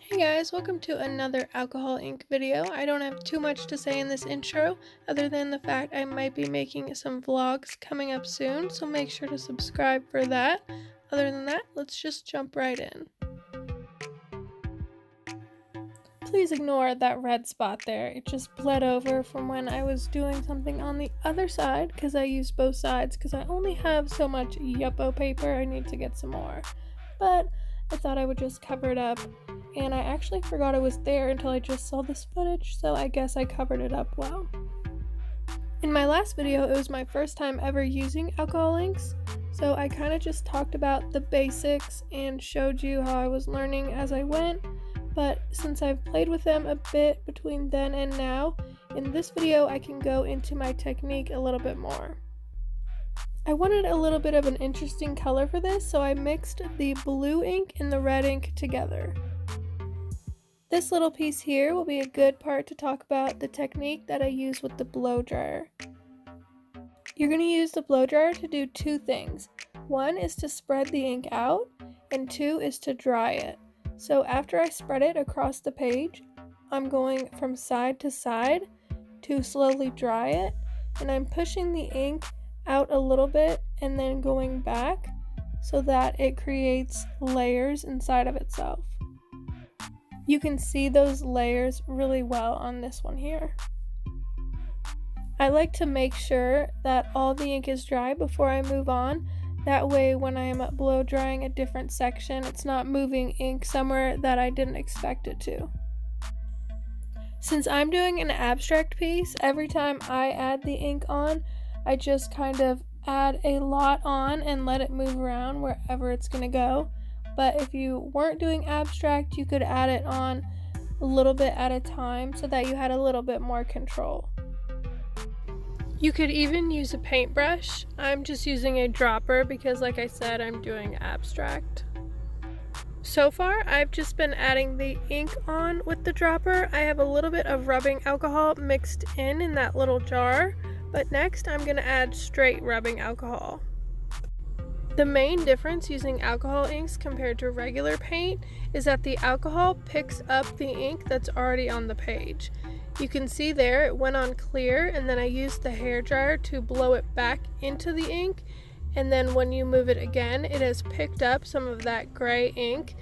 Hey guys, welcome to another alcohol ink video. I don't have too much to say in this intro other than the fact I might be making some vlogs coming up soon, so make sure to subscribe for that. Other than that, let's just jump right in. Please ignore that red spot there. It just bled over from when I was doing something on the other side because I used both sides because I only have so much yupo paper. I need to get some more. But I thought I would just cover it up, and I actually forgot it was there until I just saw this footage, so I guess I covered it up well. In my last video, it was my first time ever using alcohol inks, so I kind of just talked about the basics and showed you how I was learning as I went, but since I've played with them a bit between then and now, in this video I can go into my technique a little bit more. I wanted a little bit of an interesting color for this, so I mixed the blue ink and the red ink together. This little piece here will be a good part to talk about the technique that I use with the blow dryer. You're going to use the blow dryer to do two things. One is to spread the ink out, and two is to dry it. So after I spread it across the page, I'm going from side to side to slowly dry it, and I'm pushing the ink out a little bit and then going back so that it creates layers inside of itself. You can see those layers really well on this one here. I like to make sure that all the ink is dry before I move on. That way when I am blow drying a different section, it's not moving ink somewhere that I didn't expect it to. Since I'm doing an abstract piece, every time I add the ink on, I just kind of add a lot on and let it move around wherever it's going to go. But if you weren't doing abstract, you could add it on a little bit at a time so that you had a little bit more control. You could even use a paintbrush. I'm just using a dropper because, like I said, I'm doing abstract. So far, I've just been adding the ink on with the dropper. I have a little bit of rubbing alcohol mixed in that little jar. But next, I'm going to add straight rubbing alcohol. The main difference using alcohol inks compared to regular paint is that the alcohol picks up the ink that's already on the page. You can see there it went on clear, and then I used the hairdryer to blow it back into the ink, and then when you move it again, it has picked up some of that gray ink,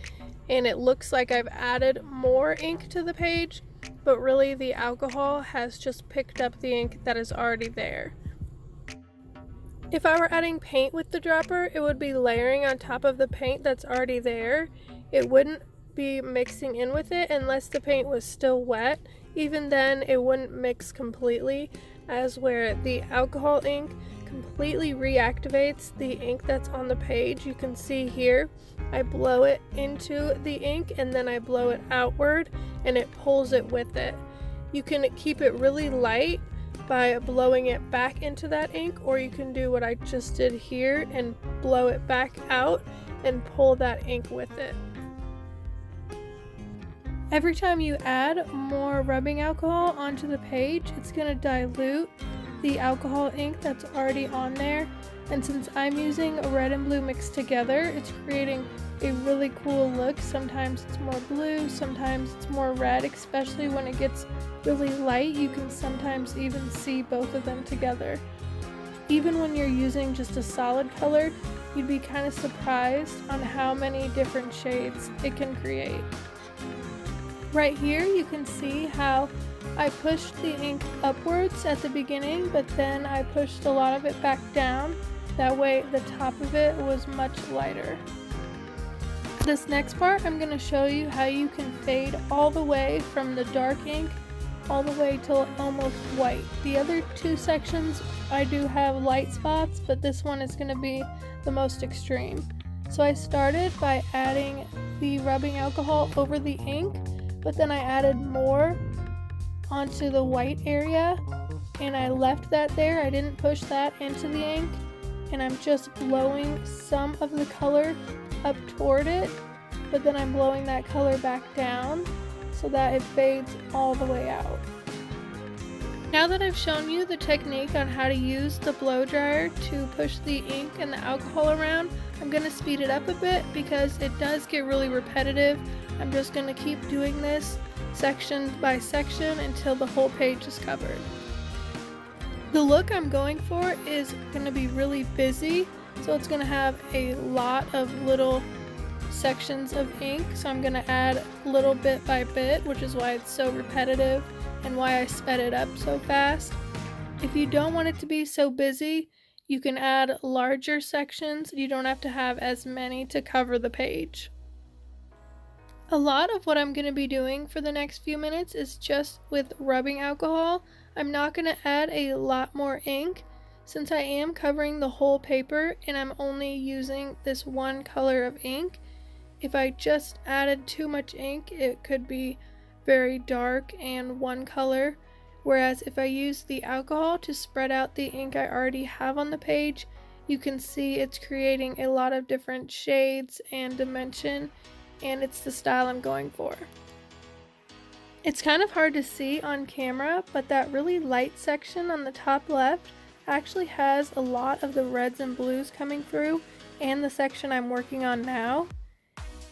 and it looks like I've added more ink to the page, but really the alcohol has just picked up the ink that is already there. If I were adding paint with the dropper, it would be layering on top of the paint that's already there. It wouldn't be mixing in with it unless the paint was still wet. Even then, it wouldn't mix completely, as where the alcohol ink completely reactivates the ink that's on the page. You can see here, I blow it into the ink and then I blow it outward and it pulls it with it. You can keep it really light by blowing it back into that ink, or you can do what I just did here and blow it back out and pull that ink with it. Every time you add more rubbing alcohol onto the page, it's going to dilute the alcohol ink that's already on there, and since I'm using red and blue mixed together, it's creating a really cool look. Sometimes it's more blue, sometimes it's more red, especially when it gets really light. You can sometimes even see both of them together. Even when you're using just a solid color, you'd be kind of surprised on how many different shades it can create. Right here you can see how I pushed the ink upwards at the beginning, but then I pushed a lot of it back down. That way the top of it was much lighter. This next part, I'm going to show you how you can fade all the way from the dark ink all the way till almost white. The other two sections I do have light spots, but this one is going to be the most extreme. So I started by adding the rubbing alcohol over the ink, but then I added more onto the white area and I left that there. I didn't push that into the ink, and I'm just blowing some of the color up toward it, but then I'm blowing that color back down so that it fades all the way out. Now that I've shown you the technique on how to use the blow dryer to push the ink and the alcohol around, I'm going to speed it up a bit because it does get really repetitive I'm just going to keep doing this section by section until the whole page is covered. The look I'm going for is going to be really busy, so it's going to have a lot of little sections of ink, so I'm going to add little bit by bit, which is why it's so repetitive and why I sped it up so fast. If you don't want it to be so busy, you can add larger sections. You don't have to have as many to cover the page. A lot of what I'm going to be doing for the next few minutes is just with rubbing alcohol. I'm not going to add a lot more ink since I am covering the whole paper and I'm only using this one color of ink. If I just added too much ink, it could be very dark and one color. Whereas if I use the alcohol to spread out the ink I already have on the page, you can see it's creating a lot of different shades and dimension, and it's the style I'm going for. It's kind of hard to see on camera, but that really light section on the top left actually has a lot of the reds and blues coming through, and the section I'm working on now.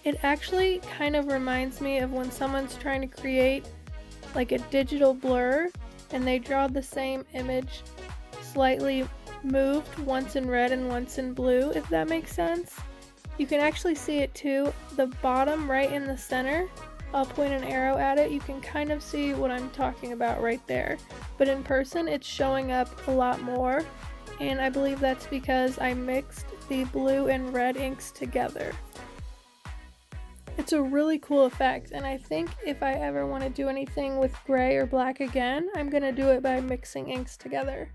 It actually kind of reminds me of when someone's trying to create like a digital blur and they draw the same image slightly moved, once in red and once in blue, if that makes sense. You can actually see it too. The bottom right in the center, I'll point an arrow at it, you can kind of see what I'm talking about right there. But in person it's showing up a lot more, and I believe that's because I mixed the blue and red inks together. It's a really cool effect, and I think if I ever want to do anything with gray or black again, I'm going to do it by mixing inks together.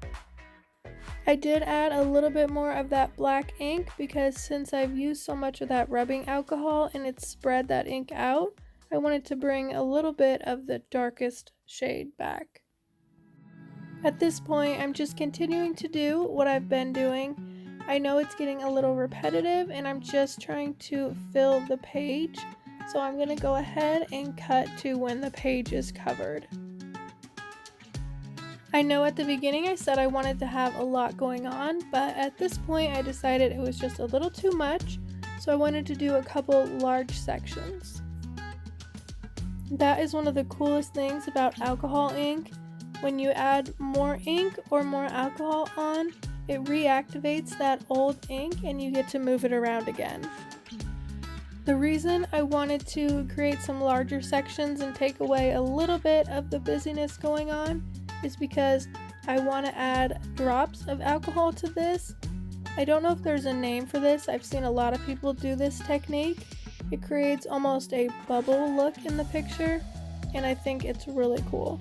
I did add a little bit more of that black ink because since I've used so much of that rubbing alcohol and it's spread that ink out, I wanted to bring a little bit of the darkest shade back. At this point, I'm just continuing to do what I've been doing. I know it's getting a little repetitive and I'm just trying to fill the page, so I'm going to go ahead and cut to when the page is covered. I know at the beginning I said I wanted to have a lot going on, but at this point I decided it was just a little too much, so I wanted to do a couple large sections. That is one of the coolest things about alcohol ink. When you add more ink or more alcohol on, it reactivates that old ink and you get to move it around again. The reason I wanted to create some larger sections and take away a little bit of the busyness going on is because I want to add drops of alcohol to this. I don't know if there's a name for this. I've seen a lot of people do this technique. It creates almost a bubble look in the picture, and I think it's really cool.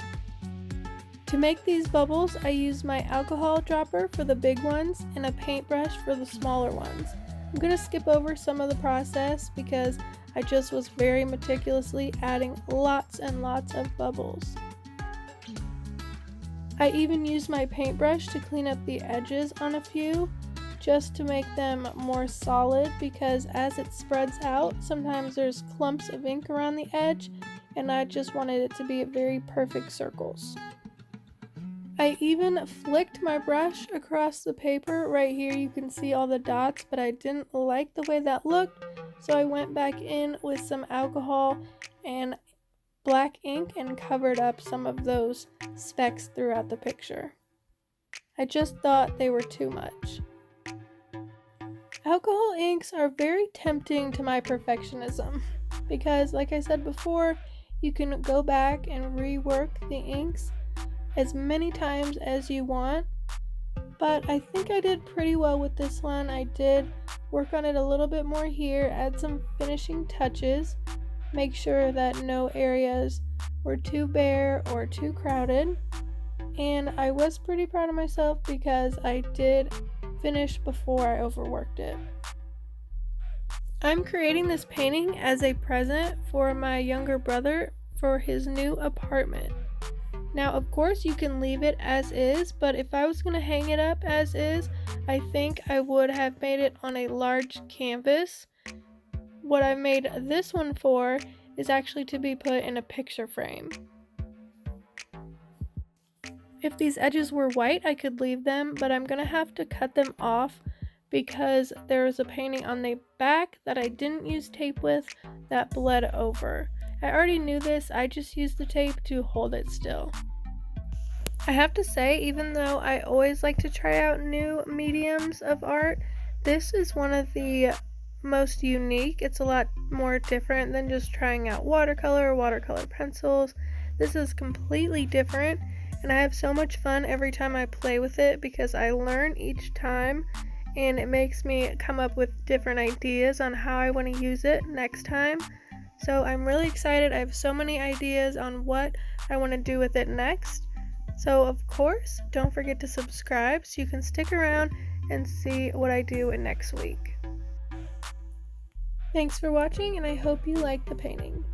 To make these bubbles, I use my alcohol dropper for the big ones and a paintbrush for the smaller ones. I'm going to skip over some of the process because I just was very meticulously adding lots and lots of bubbles. I even used my paintbrush to clean up the edges on a few, just to make them more solid, because as it spreads out, sometimes there's clumps of ink around the edge, and I just wanted it to be very perfect circles. I even flicked my brush across the paper. Right here you can see all the dots, but I didn't like the way that looked, so I went back in with some alcohol and black ink and covered up some of those specks throughout the picture. I just thought they were too much. Alcohol inks are very tempting to my perfectionism because, like I said before, you can go back and rework the inks as many times as you want, but I think I did pretty well with this one. I did work on it a little bit more here, add some finishing touches, make sure that no areas were too bare or too crowded, and I was pretty proud of myself because I did finish before I overworked it. I'm creating this painting as a present for my younger brother for his new apartment. Now, of course, you can leave it as is, but if I was going to hang it up as is, I think I would have made it on a large canvas. What I made this one for is actually to be put in a picture frame. If these edges were white, I could leave them, but I'm going to have to cut them off because there was a painting on the back that I didn't use tape with that bled over. I already knew this, I just used the tape to hold it still. I have to say, even though I always like to try out new mediums of art, this is one of the most unique. It's a lot more different than just trying out watercolor or watercolor pencils. This is completely different, and I have so much fun every time I play with it because I learn each time, and it makes me come up with different ideas on how I want to use it next time. So I'm really excited. I have so many ideas on what I want to do with it next. So of course, don't forget to subscribe so you can stick around and see what I do next week. Thanks for watching, and I hope you like the painting.